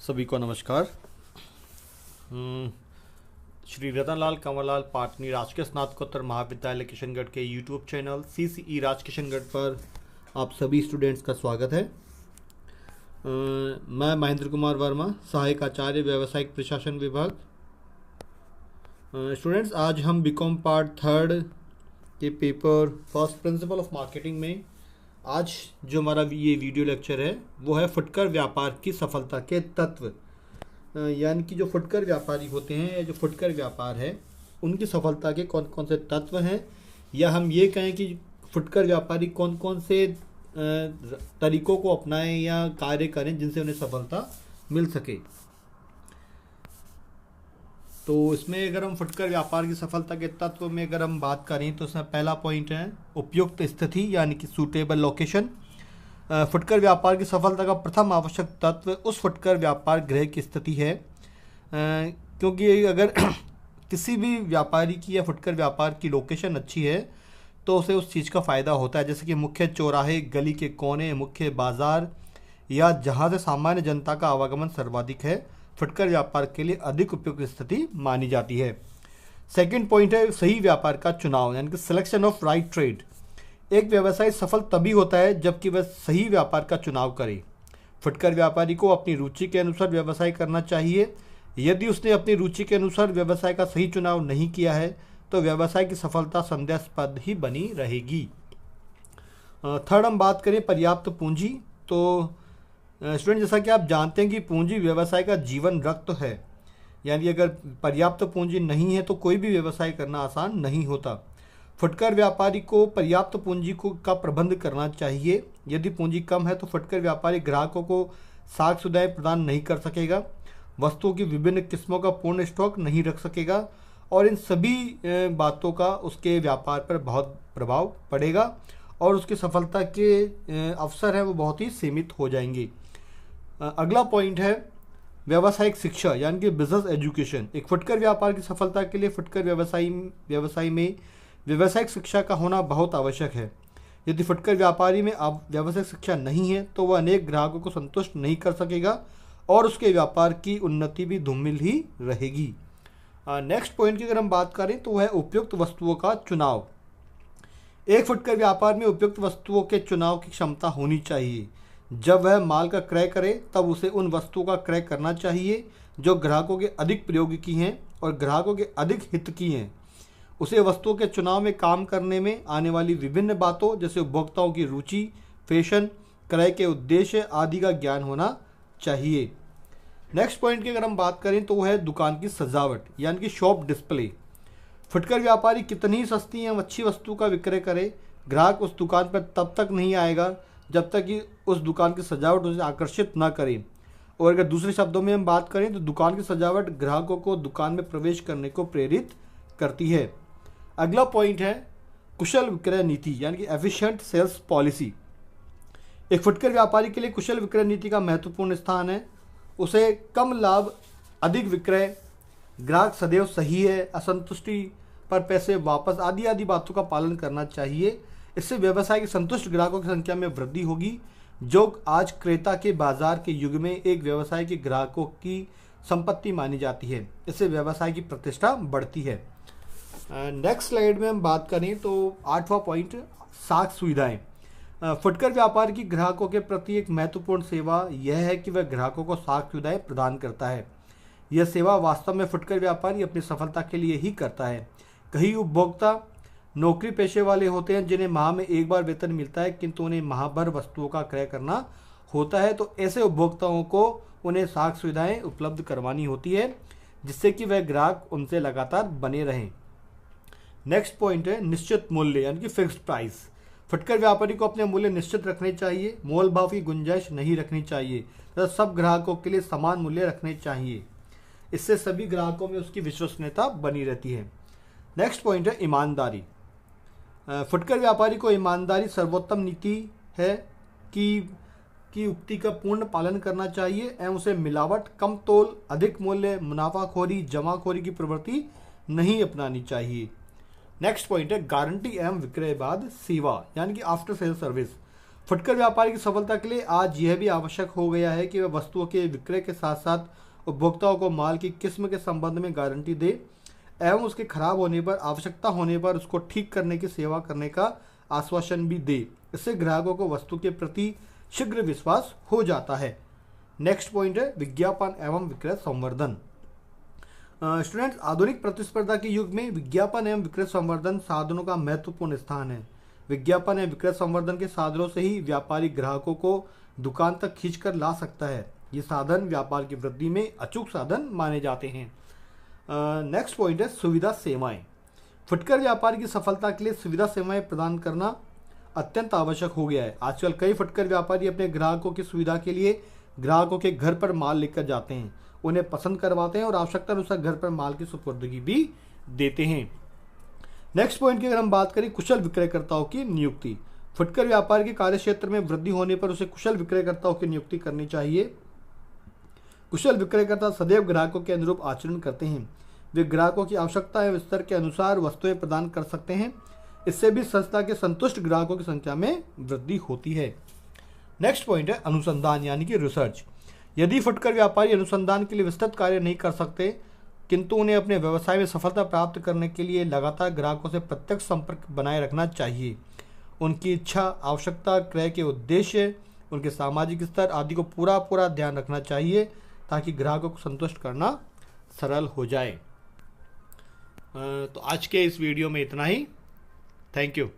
सभी को नमस्कार। श्री रतनलाल कंवरलाल पाटनी राजकीय स्नातकोत्तर महाविद्यालय किशनगढ़ के यूट्यूब चैनल CCE राज किशनगढ़ पर आप सभी स्टूडेंट्स का स्वागत है। मैं महेंद्र कुमार वर्मा, सहायक आचार्य व्यावसायिक प्रशासन विभाग। स्टूडेंट्स, आज हम बीकॉम पार्ट 3 के paper first principle of marketing में आज जो हमारा ये वीडियो लेक्चर है वो है फुटकर व्यापार की सफलता के तत्व। यानी कि जो फुटकर व्यापारी होते हैं या जो फुटकर व्यापार है उनकी सफलता के कौन कौन से तत्व हैं, या हम ये कहें कि फुटकर व्यापारी कौन कौन से तरीकों को अपनाएं या कार्य करें जिनसे उन्हें सफलता मिल सके। तो इसमें अगर हम फुटकर व्यापार की सफलता के तत्व में अगर हम बात करें तो इसमें पहला पॉइंट है उपयुक्त स्थिति यानी कि सूटेबल लोकेशन। फुटकर व्यापार की सफलता का प्रथम आवश्यक तत्व उस फुटकर व्यापार गृह की स्थिति है, क्योंकि अगर किसी भी व्यापारी की या फुटकर व्यापार की लोकेशन अच्छी है तो उसे उस चीज़ का फ़ायदा होता है, जैसे कि मुख्य चौराहे, गली के कोने, मुख्य बाज़ार या जहाँ से सामान्य जनता का आवागमन सर्वाधिक है, फुटकर व्यापार के लिए अधिक उपयुक्त स्थिति मानी जाती है। सेकंड पॉइंट है सही व्यापार का चुनाव यानी कि सिलेक्शन ऑफ राइट ट्रेड। एक व्यवसाय सफल तभी होता है जबकि वह सही व्यापार का चुनाव करे। फुटकर व्यापारी को अपनी रुचि के अनुसार व्यवसाय करना चाहिए। यदि उसने अपनी रुचि के अनुसार व्यवसाय का सही चुनाव नहीं किया है तो व्यवसाय की सफलता संदेहास्पद ही बनी रहेगी। थर्ड हम बात करें पर्याप्त पूंजी। तो स्टूडेंट, जैसा कि आप जानते हैं कि पूंजी व्यवसाय का जीवन रक्त है, यानी अगर पर्याप्त पूंजी नहीं है तो कोई भी व्यवसाय करना आसान नहीं होता। फुटकर व्यापारी को पर्याप्त पूंजी का प्रबंध करना चाहिए। यदि पूंजी कम है तो फुटकर व्यापारी ग्राहकों को साख सुविधाएं प्रदान नहीं कर सकेगा, वस्तुओं की विभिन्न किस्मों का पूर्ण स्टॉक नहीं रख सकेगा और इन सभी बातों का उसके व्यापार पर बहुत प्रभाव पड़ेगा और उसकी सफलता के अवसर हैं वो बहुत ही सीमित हो जाएंगे। अगला पॉइंट है व्यावसायिक शिक्षा यानी कि बिजनेस एजुकेशन। एक फुटकर व्यापार की सफलता के लिए फुटकर व्यवसाय में व्यावसायिक शिक्षा का होना बहुत आवश्यक है। यदि फुटकर व्यापारी में अब व्यावसायिक शिक्षा नहीं है तो वह अनेक ग्राहकों को संतुष्ट नहीं कर सकेगा और उसके व्यापार की उन्नति भी धूमिल ही रहेगी। नेक्स्ट पॉइंट की अगर हम बात करें तो वह है उपयुक्त वस्तुओं का चुनाव। एक फुटकर व्यापार में उपयुक्त वस्तुओं के चुनाव की क्षमता होनी चाहिए। जब वह माल का क्रय करे तब उसे उन वस्तुओं का क्रय करना चाहिए जो ग्राहकों के अधिक प्रयोग की हैं और ग्राहकों के अधिक हित की हैं। उसे वस्तुओं के चुनाव में काम करने में आने वाली विभिन्न बातों जैसे उपभोक्ताओं की रुचि, फैशन, क्रय के उद्देश्य आदि का ज्ञान होना चाहिए। नेक्स्ट पॉइंट की अगर हम बात करें तो वह है दुकान की सजावट यानी कि शॉप डिस्प्ले। फुटकर व्यापारी कितनी ही सस्ती एवं अच्छी वस्तु का विक्रय करे, ग्राहक उस दुकान पर तब तक नहीं आएगा जब तक कि उस दुकान की सजावट उसे आकर्षित ना करे। और अगर दूसरे शब्दों में हम बात करें तो दुकान की सजावट ग्राहकों को दुकान में प्रवेश करने को प्रेरित करती है। अगला पॉइंट है कुशल विक्रय नीति यानी कि एफिशिएंट सेल्स पॉलिसी। एक फुटकर व्यापारी के लिए कुशल विक्रय नीति का महत्वपूर्ण स्थान है। उसे कम लाभ, अधिक विक्रय, ग्राहक सदैव सही है, असंतुष्टि पर पैसे वापस आदि बातों का पालन करना चाहिए। इससे व्यवसाय के संतुष्ट ग्राहकों की संख्या में वृद्धि होगी, जो आज क्रेता के बाजार के युग में एक व्यवसाय के ग्राहकों की संपत्ति मानी जाती है। इससे व्यवसाय की प्रतिष्ठा बढ़ती है। नेक्स्ट स्लाइड में हम बात करें तो 8वां पॉइंट साख सुविधाएं। फुटकर व्यापार की ग्राहकों के प्रति एक महत्वपूर्ण सेवा यह है कि वह ग्राहकों को साख सुविधाएं प्रदान करता है। यह सेवा वास्तव में फुटकर व्यापारी अपनी सफलता के लिए ही करता है। कई उपभोक्ता नौकरी पेशे वाले होते हैं जिन्हें माह में एक बार वेतन मिलता है किंतु उन्हें माह भर वस्तुओं का क्रय करना होता है, तो ऐसे उपभोक्ताओं को उन्हें साख सुविधाएं उपलब्ध करवानी होती है जिससे कि वह ग्राहक उनसे लगातार बने रहें। नेक्स्ट पॉइंट है निश्चित मूल्य यानी कि फिक्स्ड प्राइस। फुटकर व्यापारी को अपने मूल्य निश्चित रखने चाहिए, मोल भाव की गुंजाइश नहीं रखनी चाहिए तथा सब ग्राहकों के लिए समान मूल्य रखने चाहिए। इससे सभी ग्राहकों में उसकी विश्वसनीयता बनी रहती है। नेक्स्ट पॉइंट है ईमानदारी। फुटकर व्यापारी को ईमानदारी सर्वोत्तम नीति है कि उक्ति का पूर्ण पालन करना चाहिए एवं उसे मिलावट, कम तोल, अधिक मूल्य, मुनाफाखोरी, जमाखोरी की प्रवृत्ति नहीं अपनानी चाहिए। नेक्स्ट पॉइंट है गारंटी एवं विक्रय बाद सेवा यानी कि आफ्टर सेल सर्विस। फुटकर व्यापारी की सफलता के लिए आज यह भी आवश्यक हो गया है कि वह वस्तुओं के विक्रय के साथ साथ उपभोक्ताओं को माल की किस्म के संबंध में गारंटी दे एवं उसके खराब होने पर आवश्यकता होने पर उसको ठीक करने की सेवा करने का आश्वासन भी दे। इससे ग्राहकों को वस्तु के प्रति शीघ्र विश्वास हो जाता है। नेक्स्ट पॉइंट है विज्ञापन एवं विक्रय संवर्धन। स्टूडेंट्स, आधुनिक प्रतिस्पर्धा के युग में विज्ञापन एवं विक्रय संवर्धन साधनों का महत्वपूर्ण स्थान है। विज्ञापन एवं विक्रय संवर्धन के साधनों से ही व्यापारी ग्राहकों को दुकान तक खींचकर ला सकता है। ये साधन व्यापार की वृद्धि में अचूक साधन माने जाते हैं। नेक्स्ट पॉइंट है सुविधा सेवाएं। फुटकर व्यापार की सफलता के लिए सुविधा सेवाएं प्रदान करना अत्यंत आवश्यक हो गया है। आजकल कई फुटकर व्यापारी अपने ग्राहकों की सुविधा के लिए ग्राहकों के घर पर माल लेकर जाते हैं, उन्हें पसंद करवाते हैं और आवश्यकता अनुसार घर पर माल की सुपुर्दगी भी देते हैं। नेक्स्ट पॉइंट की अगर हम बात करें कुशल विक्रयकर्ताओं की नियुक्ति। फुटकर व्यापार के कार्य क्षेत्र में वृद्धि होने पर उसे कुशल विक्रयकर्ताओं की नियुक्ति करनी चाहिए। कुशल विक्रयकर्ता सदैव ग्राहकों के अनुरूप आचरण करते हैं। वे ग्राहकों की आवश्यकता एवं स्तर के अनुसार वस्तुएं प्रदान कर सकते हैं। इससे भी संस्था के संतुष्ट ग्राहकों की संख्या में वृद्धि होती है। नेक्स्ट पॉइंट है अनुसंधान यानी कि रिसर्च। यदि फुटकर व्यापारी अनुसंधान के लिए विस्तृत कार्य नहीं कर सकते, किंतु उन्हें अपने व्यवसाय में सफलता प्राप्त करने के लिए लगातार ग्राहकों से प्रत्यक्ष संपर्क बनाए रखना चाहिए। उनकी इच्छा, आवश्यकता, क्रय के उद्देश्य, उनके सामाजिक स्तर आदि को पूरा ध्यान रखना चाहिए ताकि ग्राहकों को संतुष्ट करना सरल हो जाए। तो आज के इस वीडियो में इतना ही। Thank you.